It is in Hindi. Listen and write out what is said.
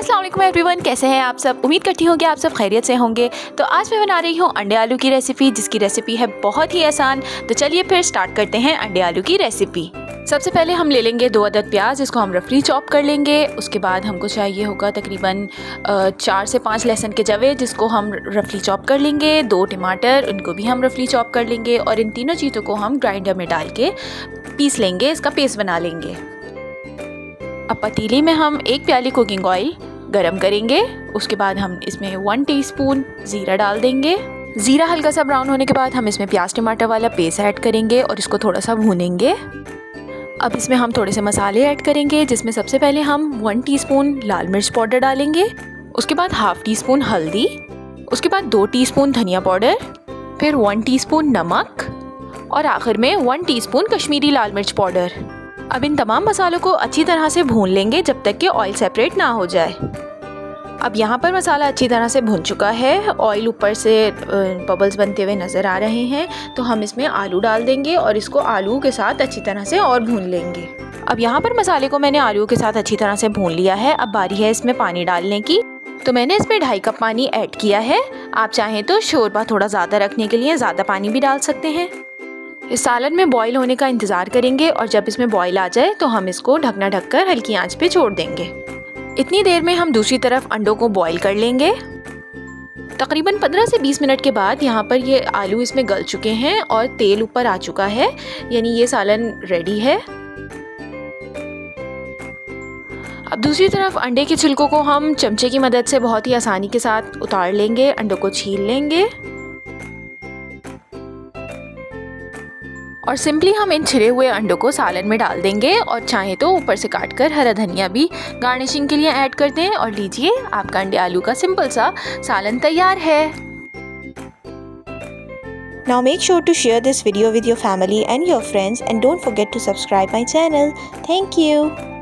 अस्सलाम वालेकुम एवरीवन, कैसे हैं आप सब। उम्मीद करती हूँ कि आप सब खैरियत से होंगे। तो आज मैं बना रही हूँ अंडे आलू की रेसिपी, जिसकी रेसिपी है बहुत ही आसान। तो चलिए फिर स्टार्ट करते हैं अंडे आलू की रेसिपी। सबसे पहले हम ले लेंगे 2 अदद प्याज, इसको हम रफली चॉप कर लेंगे। उसके बाद हमको चाहिए होगा तकरीबन 4 से 5 लहसुन के जवे, जिसको हम रफली चॉप कर लेंगे। 2 टमाटर, उनको भी हम रफली चॉप कर लेंगे। और इन तीनों चीज़ों को हम ग्राइंडर में डाल के पीस लेंगे, इसका पेस्ट बना लेंगे। अब पतीली में हम 1 प्याली कुकिंग ऑयल गरम करेंगे। उसके बाद हम इसमें 1 टीस्पून ज़ीरा डाल देंगे। ज़ीरा हल्का सा ब्राउन होने के बाद हम इसमें प्याज टमाटर वाला पेस्ट ऐड करेंगे और इसको थोड़ा सा भूनेंगे। अब इसमें हम थोड़े से मसाले ऐड करेंगे, जिसमें सबसे पहले हम 1 टीस्पून लाल मिर्च पाउडर डालेंगे। उसके बाद ½ टीस्पून हल्दी, उसके बाद 2 टीस्पून धनिया पाउडर, फिर 1 टीस्पून नमक और आखिर में 1 टीस्पून कश्मीरी लाल मिर्च पाउडर। अब इन तमाम मसालों को अच्छी तरह से भून लेंगे जब तक कि ऑयल सेपरेट ना हो जाए। अब यहाँ पर मसाला अच्छी तरह से भुन चुका है, ऑयल ऊपर से बबल्स बनते हुए नज़र आ रहे हैं। तो हम इसमें आलू डाल देंगे और इसको आलू के साथ अच्छी तरह से और भून लेंगे। अब यहाँ पर मसाले को मैंने आलू के साथ अच्छी तरह से भून लिया है। अब बारी है इसमें पानी डालने की। तो मैंने इसमें 2.5 कप पानी ऐड किया है। आप चाहें तो शोरबा थोड़ा ज़्यादा रखने के लिए ज़्यादा पानी भी डाल सकते हैं। इस सालन में बॉईल होने का इंतज़ार करेंगे और जब इसमें बॉईल आ जाए तो हम इसको ढकना ढककर हल्की आंच पे छोड़ देंगे। इतनी देर में हम दूसरी तरफ अंडों को बॉईल कर लेंगे। तकरीबन 15 से 20 मिनट के बाद यहाँ पर ये आलू इसमें गल चुके हैं और तेल ऊपर आ चुका है, यानी ये सालन रेडी है। अब दूसरी तरफ अंडे के छिलकों को हम चमचे की मदद से बहुत ही आसानी के साथ उतार लेंगे, अंडों को छील लेंगे और सिंपली हम इन छिले हुए अंडों को सालन में डाल देंगे। और चाहें तो ऊपर से काटकर हरा धनिया भी गार्निशिंग के लिए ऐड कर दें। और लीजिए, आपका अंडे आलू का सिंपल सा सालन तैयार है। Now make sure to share this video with your family and your friends, and don't forget to subscribe my channel. Thank you.